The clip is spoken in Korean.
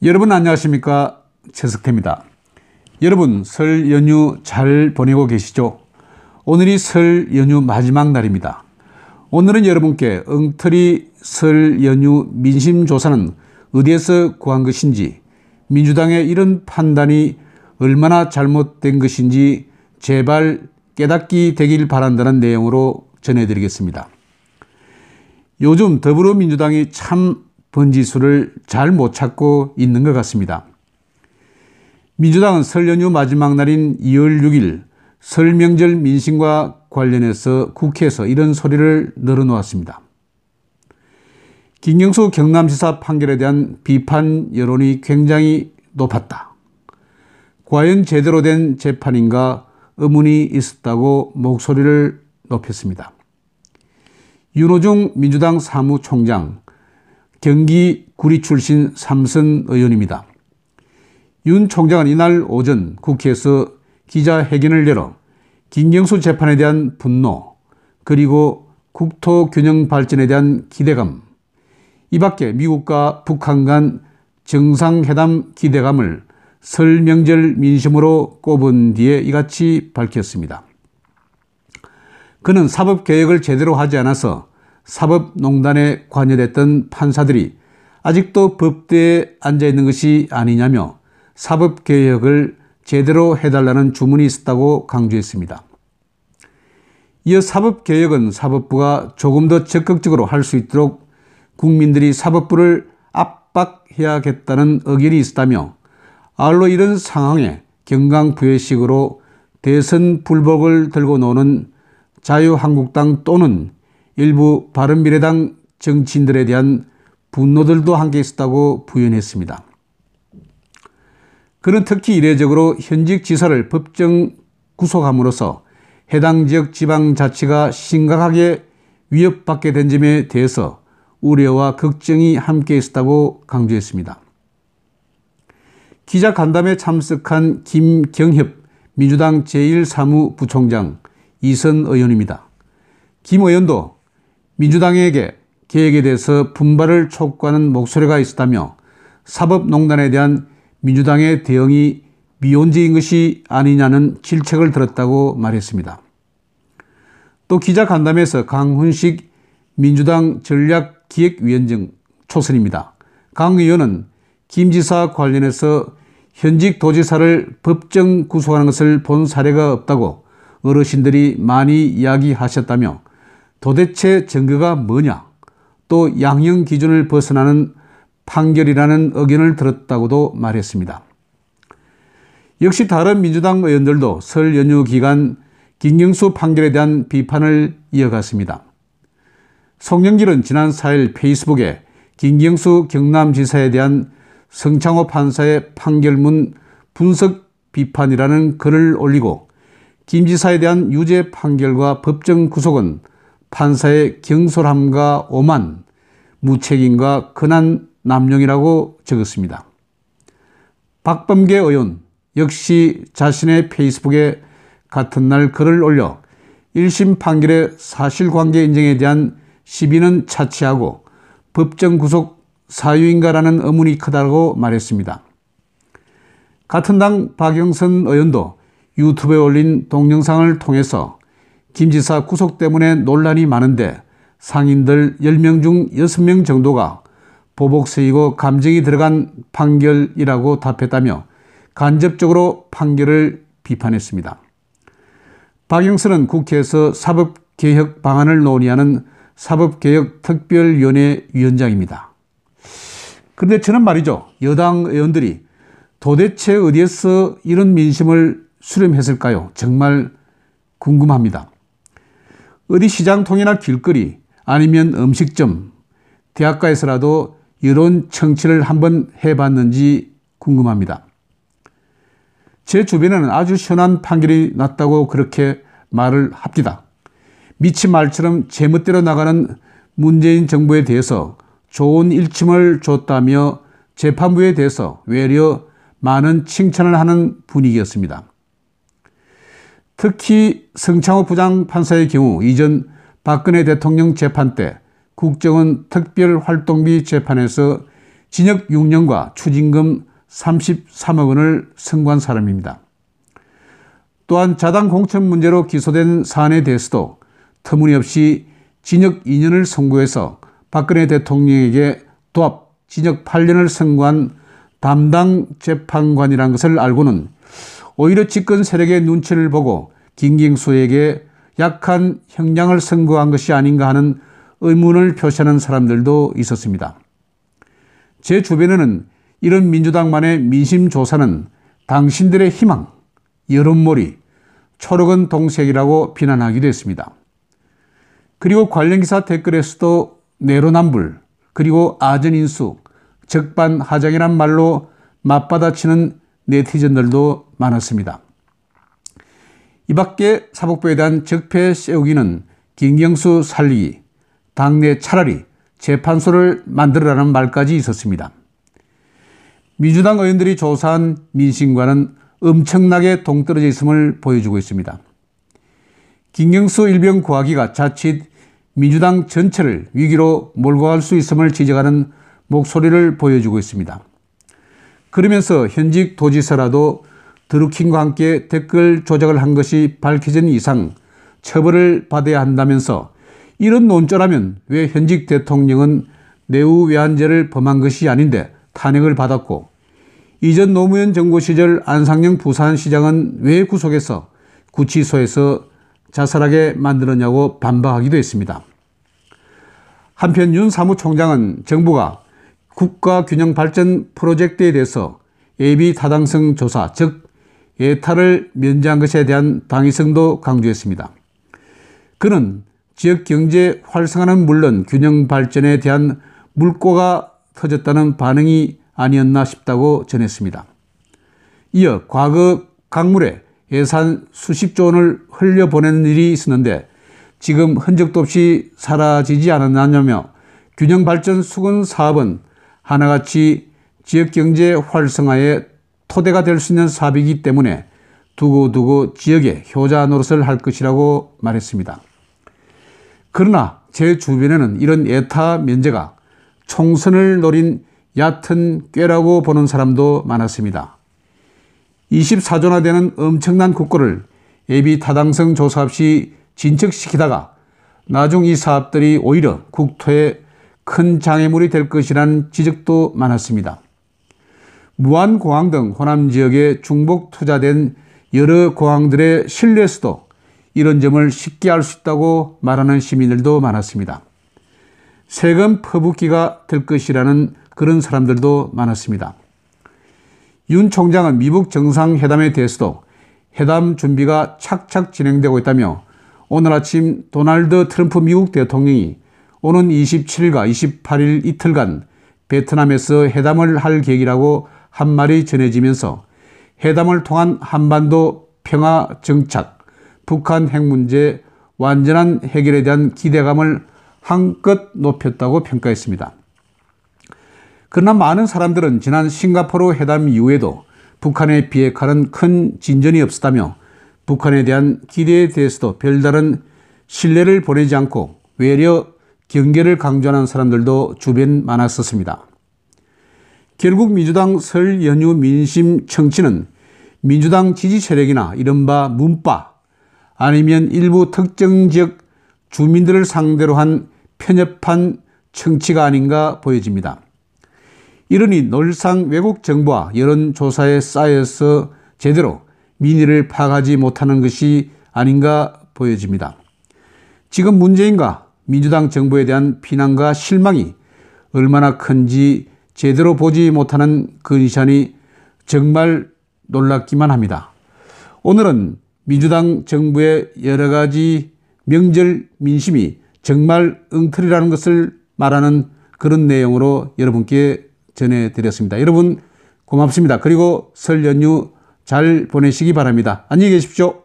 여러분 안녕하십니까, 최석태입니다. 여러분 설 연휴 잘 보내고 계시죠? 오늘이 설 연휴 마지막 날입니다. 오늘은 여러분께 엉터리 설 연휴 민심조사는 어디에서 구한 것인지, 민주당의 이런 판단이 얼마나 잘못된 것인지 제발 깨닫기 되길 바란다는 내용으로 전해드리겠습니다. 요즘 더불어민주당이 참 번지수를 잘 못 찾고 있는 것 같습니다. 민주당은 설 연휴 마지막 날인 2월 6일 설 명절 민심과 관련해서 국회에서 이런 소리를 늘어놓았습니다. 김경수 경남지사 판결에 대한 비판 여론이 굉장히 높았다. 과연 제대로 된 재판인가 의문이 있었다고 목소리를 높였습니다. 윤호중 민주당 사무총장, 경기 구리 출신 삼선 의원입니다. 윤 총장은 이날 오전 국회에서 기자회견을 열어 김경수 재판에 대한 분노, 그리고 국토균형 발전에 대한 기대감, 이 밖에 미국과 북한 간 정상회담 기대감을 설 명절 민심으로 꼽은 뒤에 이같이 밝혔습니다. 그는 사법개혁을 제대로 하지 않아서 사법농단에 관여됐던 판사들이 아직도 법대에 앉아있는 것이 아니냐며 사법개혁을 제대로 해달라는 주문이 있었다고 강조했습니다. 이어 사법개혁은 사법부가 조금 더 적극적으로 할 수 있도록 국민들이 사법부를 압박해야겠다는 의견이 있었다며, 아울러 이런 상황에 경강부회식으로 대선 불복을 들고 노는 자유한국당 또는 일부 바른미래당 정치인들에 대한 분노들도 함께 있었다고 부연했습니다. 그는 특히 이례적으로 현직 지사를 법정 구속함으로써 해당 지역 지방자치가 심각하게 위협받게 된 점에 대해서 우려와 걱정이 함께 있었다고 강조했습니다. 기자간담회에 참석한 김경협 민주당 제1사무부총장, 이선 의원입니다. 김 의원도 민주당에게 개혁에 대해서 분발을 촉구하는 목소리가 있었다며 사법농단에 대한 민주당의 대응이 미온적인 것이 아니냐는 질책을 들었다고 말했습니다. 또 기자간담회에서 강훈식 민주당 전략기획위원장 초선입니다. 강 의원은 김 지사 관련해서 현직 도지사를 법정 구속하는 것을 본 사례가 없다고 어르신들이 많이 이야기하셨다며 도대체 증거가 뭐냐, 또 양형 기준을 벗어나는 판결이라는 의견을 들었다고도 말했습니다. 역시 다른 민주당 의원들도 설 연휴 기간 김경수 판결에 대한 비판을 이어갔습니다. 송영길은 지난 4일 페이스북에 김경수 경남지사에 대한 성창호 판사의 판결문 분석 비판이라는 글을 올리고, 김 지사에 대한 유죄 판결과 법정 구속은 판사의 경솔함과 오만, 무책임과 근한 남용이라고 적었습니다. 박범계 의원 역시 자신의 페이스북에 같은 날 글을 올려 1심 판결의 사실관계 인정에 대한 시비는 차치하고 법정 구속 사유인가라는 의문이 크다고 말했습니다. 같은 당 박영선 의원도 유튜브에 올린 동영상을 통해서 김 지사 구속 때문에 논란이 많은데 상인들 10명 중 6명 정도가 보복세이고 감정이 들어간 판결이라고 답했다며 간접적으로 판결을 비판했습니다. 박영선은 국회에서 사법개혁 방안을 논의하는 사법개혁특별위원회 위원장입니다. 그런데 저는 말이죠, 여당 의원들이 도대체 어디에서 이런 민심을 수렴했을까요? 정말 궁금합니다. 어디 시장통이나 길거리, 아니면 음식점, 대학가에서라도 여론 청취를 한번 해봤는지 궁금합니다. 제 주변에는 아주 시원한 판결이 났다고 그렇게 말을 합니다. 미친 말처럼 제멋대로 나가는 문재인 정부에 대해서 좋은 일침을 줬다며 재판부에 대해서 외려 많은 칭찬을 하는 분위기였습니다. 특히 성창호 부장판사의 경우 이전 박근혜 대통령 재판 때 국정원 특별활동비 재판에서 징역 6년과 추징금 33억 원을 선고한 사람입니다. 또한 자당 공천 문제로 기소된 사안에 대해서도 터무니없이 징역 2년을 선고해서 박근혜 대통령에게 도합 징역 8년을 선고한 담당 재판관이라는 것을 알고는 오히려 집권 세력의 눈치를 보고 김경수에게 약한 형량을 선고한 것이 아닌가 하는 의문을 표시하는 사람들도 있었습니다. 제 주변에는 이런 민주당만의 민심조사는 당신들의 희망, 여론몰이, 초록은 동색이라고 비난하기도 했습니다. 그리고 관련 기사 댓글에서도 내로남불, 그리고 아전인수, 적반하장이란 말로 맞받아치는 네티즌들도 많았습니다. 이 밖에 사법부에 대한 적폐 세우기는 김경수 살리기, 당내 차라리 재판소를 만들어라는 말까지 있었습니다. 민주당 의원들이 조사한 민심과는 엄청나게 동떨어져 있음을 보여주고 있습니다. 김경수 일병 구하기가 자칫 민주당 전체를 위기로 몰고 갈 수 있음을 지적하는 목소리를 보여주고 있습니다. 그러면서 현직 도지사라도 드루킹과 함께 댓글 조작을 한 것이 밝혀진 이상 처벌을 받아야 한다면서 이런 논조라면 왜 현직 대통령은 내후외환죄를 범한 것이 아닌데 탄핵을 받았고 이전 노무현 정부 시절 안상영 부산시장은 왜 구속해서 구치소에서 자살하게 만들었냐고 반박하기도 했습니다. 한편 윤 사무총장은 정부가 국가균형발전 프로젝트에 대해서 예비타당성 조사, 즉 예타를 면제한 것에 대한 당위성도 강조했습니다. 그는 지역경제 활성화는 물론 균형발전에 대한 물꼬가 터졌다는 반응이 아니었나 싶다고 전했습니다. 이어 과거 강물에 예산 수십조 원을 흘려보내는 일이 있었는데 지금 흔적도 없이 사라지지 않았냐며 균형발전 수건 사업은 하나같이 지역경제 활성화의 토대가 될 수 있는 사업이기 때문에 두고두고 지역에 효자 노릇을 할 것이라고 말했습니다. 그러나 제 주변에는 이런 예타 면제가 총선을 노린 얕은 꾀라고 보는 사람도 많았습니다. 24조나 되는 엄청난 국고를 예비타당성 조사 없이 진척시키다가 나중 이 사업들이 오히려 국토에 큰 장애물이 될 것이라는 지적도 많았습니다. 무안공항 등 호남 지역에 중복 투자된 여러 공항들의 신뢰에서도 이런 점을 쉽게 알 수 있다고 말하는 시민들도 많았습니다. 세금 퍼붓기가 될 것이라는 그런 사람들도 많았습니다. 윤 총장은 미국 정상회담에 대해서도 회담 준비가 착착 진행되고 있다며 오늘 아침 도널드 트럼프 미국 대통령이 오는 27일과 28일 이틀간 베트남에서 회담을 할 계획이라고 한 말이 전해지면서 회담을 통한 한반도 평화 정착, 북한 핵 문제 완전한 해결에 대한 기대감을 한껏 높였다고 평가했습니다. 그러나 많은 사람들은 지난 싱가포르 회담 이후에도 북한의 비핵화는 큰 진전이 없었다며 북한에 대한 기대에 대해서도 별다른 신뢰를 보내지 않고 외려 경계를 강조하는 사람들도 주변 많았었습니다. 결국 민주당 설 연휴 민심 청취는 민주당 지지 세력이나 이른바 문파 아니면 일부 특정 지역 주민들을 상대로 한 편협한 청취가 아닌가 보여집니다. 이러니 늘상 외국 정부와 여론조사에 쌓여서 제대로 민의를 파악하지 못하는 것이 아닌가 보여집니다. 지금 문재인과 민주당 정부에 대한 비난과 실망이 얼마나 큰지 제대로 보지 못하는 그 니산이 정말 놀랍기만 합니다. 오늘은 민주당 정부의 여러 가지 명절 민심이 정말 엉터리라는 것을 말하는 그런 내용으로 여러분께 전해드렸습니다. 여러분 고맙습니다. 그리고 설 연휴 잘 보내시기 바랍니다. 안녕히 계십시오.